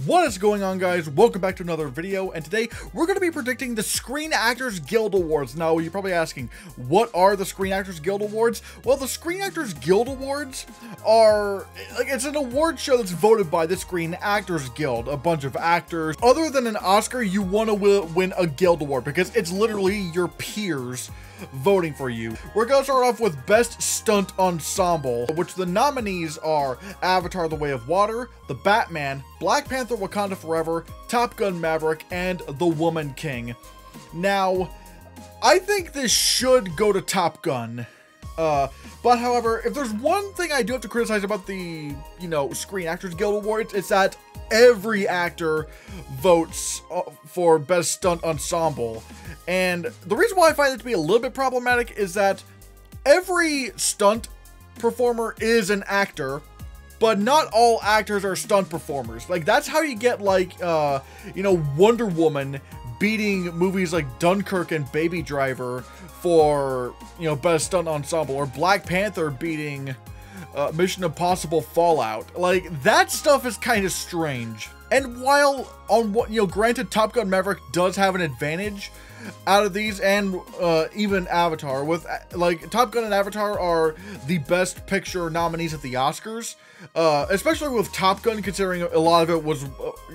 What is going on, guys? Welcome back to another video, and today we're going to be predicting the Screen Actors Guild Awards. Now, you're probably asking, what are the Screen Actors Guild Awards? Well, the Screen Actors Guild Awards are, it's an award show that's voted by the Screen Actors Guild, a bunch of actors. Other than an Oscar, you want to win a Guild Award, because it's literally your peers voting for you. We're going to start off with Best Stunt Ensemble, which the nominees are Avatar: The Way of Water, The Batman, Black Panther: Wakanda Forever, Top Gun: Maverick, and The Woman King. Now, I think this should go to Top Gun. But however, if there's one thing I do have to criticize about the, Screen Actors Guild Awards, it's that every actor votes for Best Stunt Ensemble. And the reason why I find it to be a little bit problematic is that every stunt performer is an actor, but not all actors are stunt performers. Like, that's how you get, like, Wonder Woman beating movies like Dunkirk and Baby Driver for, Best Stunt Ensemble, or Black Panther beating Mission Impossible Fallout. Like, that stuff is kind of strange. And while on what, granted, Top Gun Maverick does have an advantage out of these, and even Avatar, with like Top Gun and Avatar are the Best Picture nominees at the Oscars, especially with Top Gun, considering a lot of it was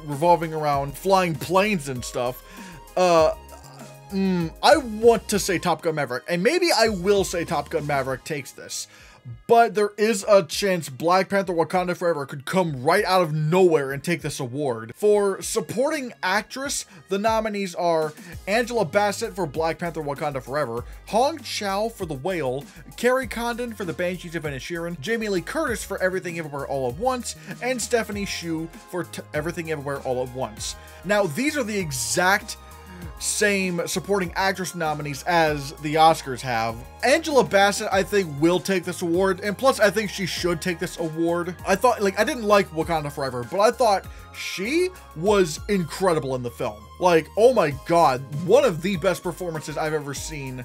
revolving around flying planes and stuff. I want to say Top Gun Maverick, and maybe I will say Top Gun Maverick takes this. But there is a chance Black Panther: Wakanda Forever could come right out of nowhere and take this award. For Supporting Actress, the nominees are Angela Bassett for Black Panther: Wakanda Forever, Hong Chow for The Whale, Carrie Condon for The Banshees of Inisherin, Jamie Lee Curtis for Everything Everywhere All at Once, and Stephanie Hsu for Everything Everywhere All at Once. Now, these are the exact same supporting actress nominees as the Oscars have. Angela Bassett, I think, will take this award, and plus I think she should take this award. I thought, I didn't like Wakanda Forever, but I thought she was incredible in the film. Like, oh my god, one of the best performances I've ever seen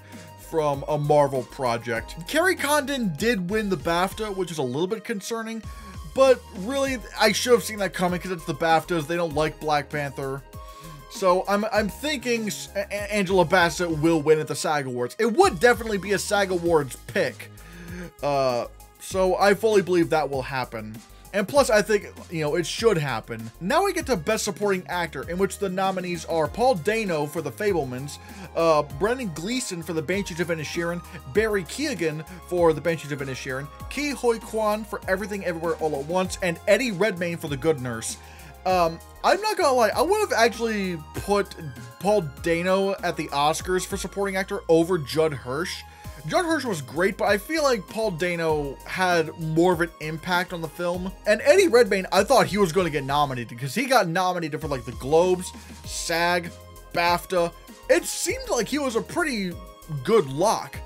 from a Marvel project. Carrie Condon did win the BAFTA, which is a little bit concerning, but really, I should have seen that coming because it's the BAFTAs. They don't like Black Panther. So I'm thinking Angela Bassett will win at the SAG Awards. It would definitely be a SAG Awards pick. So I fully believe that will happen. And plus, I think, it should happen. Now we get to Best Supporting Actor, in which the nominees are Paul Dano for The Fabelmans, Brendan Gleeson for The Banshees of Inisherin, Barry Keoghan for The Banshees of Inisherin, Ke Huy Quan for Everything Everywhere All at Once, and Eddie Redmayne for The Good Nurse. I'm not gonna lie, I would have actually put Paul Dano at the Oscars for supporting actor over Judd Hirsch. Judd Hirsch was great, but I feel like Paul Dano had more of an impact on the film. And Eddie Redmayne, I thought he was going to get nominated, because he got nominated for, like, the Globes, SAG, BAFTA. It seemed like he was a pretty good lock,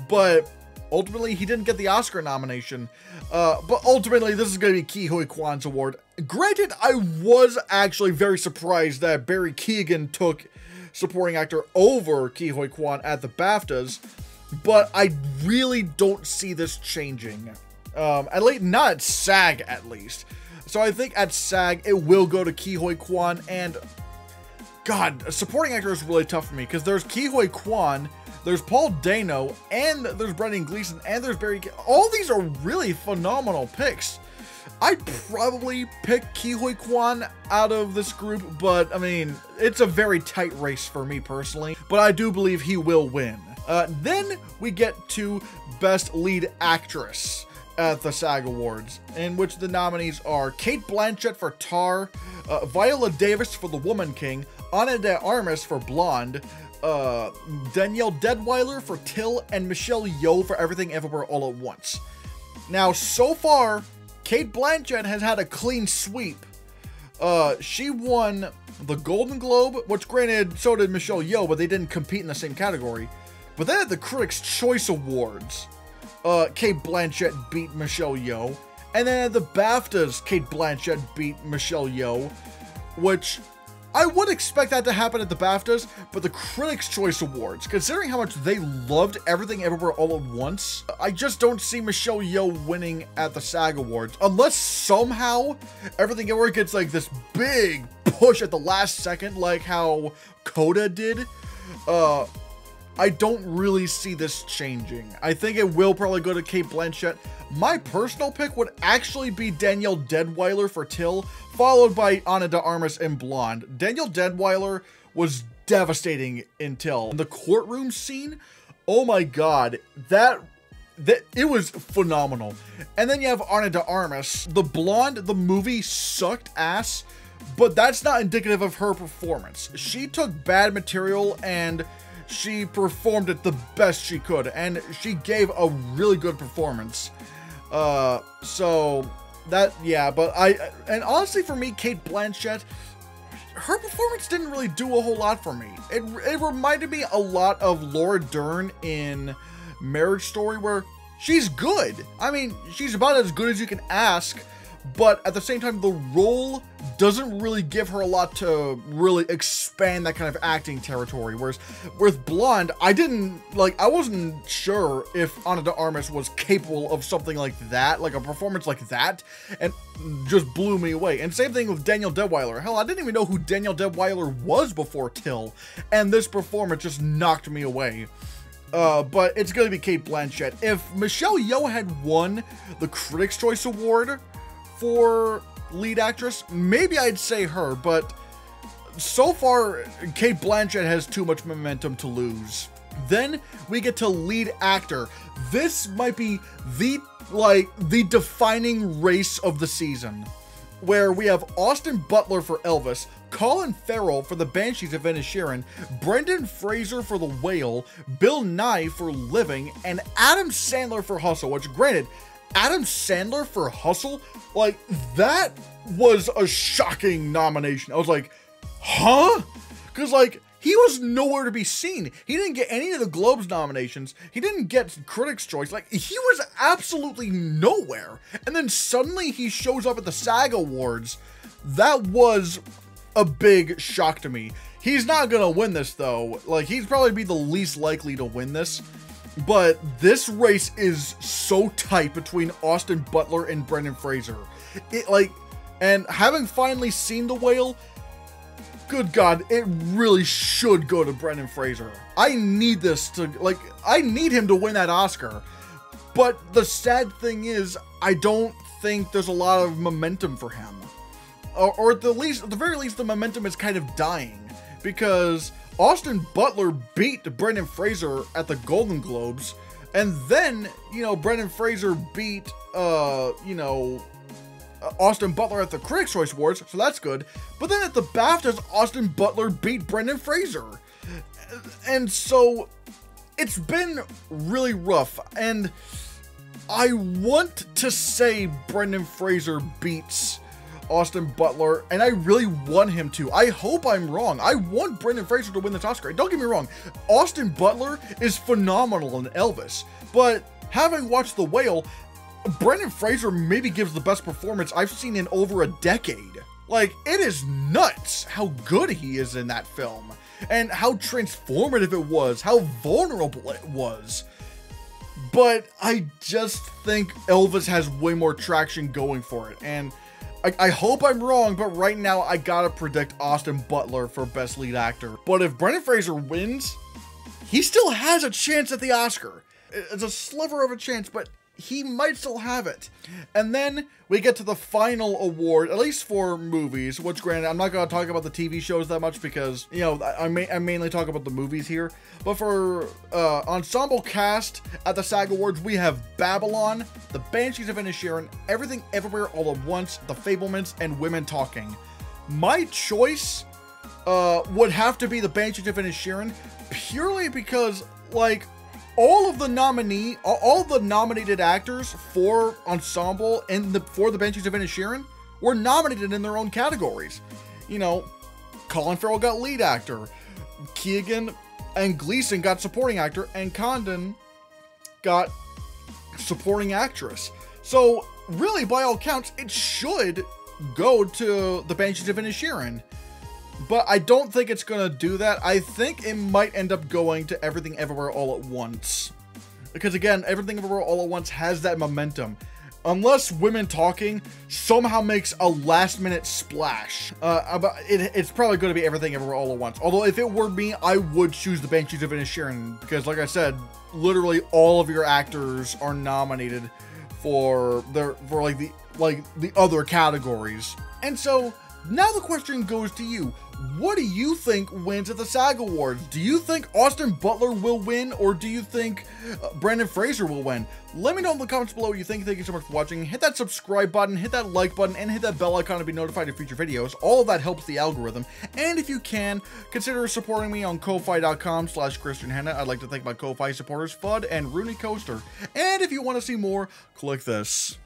but ultimately, he didn't get the Oscar nomination. But ultimately, this is going to be Ke Huy Quan's award. Granted, I was actually very surprised that Barry Keoghan took supporting actor over Ke Huy Quan at the BAFTAs, but I really don't see this changing. At least, not at SAG, at least. So I think at SAG, it will go to Ke Huy Quan, and God, a supporting actor is really tough for me, because there's Ke Huy Quan, there's Paul Dano, and there's Brendan Gleeson, and there's Barry. All these are really phenomenal picks. I'd probably pick Ke Huy Quan out of this group, but I mean, it's a very tight race for me personally, but I do believe he will win. Then we get to Best Lead Actress at the SAG Awards, in which the nominees are Cate Blanchett for Tar, Viola Davis for The Woman King, Ana de Armas for Blonde, Danielle Deadwyler for Till, and Michelle Yeoh for Everything Everywhere All at Once. Now, so far, Cate Blanchett has had a clean sweep. She won the Golden Globe, which granted, so did Michelle Yeoh, but they didn't compete in the same category. But then at the Critics' Choice Awards, Cate Blanchett beat Michelle Yeoh. And then at the BAFTAs, Cate Blanchett beat Michelle Yeoh, which I would expect that to happen at the BAFTAs, but the Critics' Choice Awards, considering how much they loved Everything Everywhere All at Once, I just don't see Michelle Yeoh winning at the SAG Awards, unless somehow Everything Everywhere gets like this big push at the last second like how Coda did, I don't really see this changing. I think it will probably go to Cate Blanchett. My personal pick would actually be Danielle Deadwyler for Till, followed by Ana de Armas in Blonde. Danielle Deadwyler was devastating in Till. The courtroom scene, oh my god, that it was phenomenal. And then you have Ana de Armas. The Blonde, the movie sucked ass, but that's not indicative of her performance. She took bad material and she performed it the best she could, and she gave a really good performance. So that, yeah, but and honestly for me, Cate Blanchett, her performance didn't really do a whole lot for me. It reminded me a lot of Laura Dern in Marriage Story, where she's good. I mean, she's about as good as you can ask, but at the same time, the role doesn't really give her a lot to really expand that kind of acting territory. Whereas with Blonde, I wasn't sure if Ana de Armas was capable of something like that, like a performance like that, and just blew me away. And same thing with Danielle Deadwyler. Hell, I didn't even know who Danielle Deadwyler was before Till, and this performance just knocked me away. But it's gonna be Cate Blanchett. If Michelle Yeoh had won the Critics' Choice Award for lead actress, maybe I'd say her, but so far, Cate Blanchett has too much momentum to lose. Then we get to lead actor. This might be the defining race of the season, where we have Austin Butler for Elvis, Colin Farrell for the Banshees of Inisherin, Brendan Fraser for The Whale, Bill Nye for Living, and Adam Sandler for Hustle, which granted, Adam Sandler for Hustle, like, that was a shocking nomination. I was like, huh? Because, like, he was nowhere to be seen. He didn't get any of the Globes nominations. He didn't get Critics' Choice. Like, he was absolutely nowhere. And then suddenly he shows up at the SAG Awards. That was a big shock to me. He's not gonna win this, though. Like, he'd probably be the least likely to win this. But this race is so tight between Austin Butler and Brendan Fraser. And having finally seen The Whale, good God, it really should go to Brendan Fraser. I need him to win that Oscar. But the sad thing is, I don't think there's a lot of momentum for him. Or at the very least, the momentum is kind of dying. Because Austin Butler beat Brendan Fraser at the Golden Globes, and then, Brendan Fraser beat, Austin Butler at the Critics' Choice Awards, so that's good. But then at the BAFTAs, Austin Butler beat Brendan Fraser. And so, it's been really rough, and I want to say Brendan Fraser beats Austin Butler, and I really want him to. I hope I'm wrong. I want Brendan Fraser to win this Oscar. Don't get me wrong, Austin Butler is phenomenal in Elvis, but having watched The Whale, Brendan Fraser maybe gives the best performance I've seen in over a decade. Like, it is nuts how good he is in that film, and how transformative it was, how vulnerable it was. But I just think Elvis has way more traction going for it, and I hope I'm wrong, but right now I gotta predict Austin Butler for Best Lead Actor. But if Brendan Fraser wins, he still has a chance at the Oscar. It's a sliver of a chance, but he might still have it. And then we get to the final award, at least for movies, which granted, I'm not going to talk about the TV shows that much because, I mainly talk about the movies here. But for Ensemble Cast at the SAG Awards, we have Babylon, The Banshees of Inisherin, Everything Everywhere All at Once, The Fablemans, and Women Talking. My choice would have to be The Banshees of Inisherin, purely because, all the nominated actors for Ensemble and for the Banshees of Inisherin were nominated in their own categories. Colin Farrell got lead actor, Keegan and Gleeson got supporting actor, and Condon got supporting actress. So really, by all counts, it should go to the Banshees of Inisherin. But I don't think it's going to do that. I think it might end up going to Everything Everywhere All at Once. Because again, Everything Everywhere All at Once has that momentum. unless women talking somehow makes a last-minute splash. It's probably going to be Everything Everywhere All at Once. Although if it were me, I would choose The Banshees of Inisherin, because like I said, literally all of your actors are nominated for the other categories. And so now the question goes to you. What do you think wins at the SAG Awards? Do you think Austin Butler will win, or do you think Brendan Fraser will win? Let me know in the comments below what you think. Thank you so much for watching. Hit that subscribe button, hit that like button, and hit that bell icon to be notified of future videos. All of that helps the algorithm. And if you can, consider supporting me on Ko-Fi.com/ChristianHannah. I'd like to thank my Ko-Fi supporters, Fudd and Rooney Coaster. And if you want to see more, click this.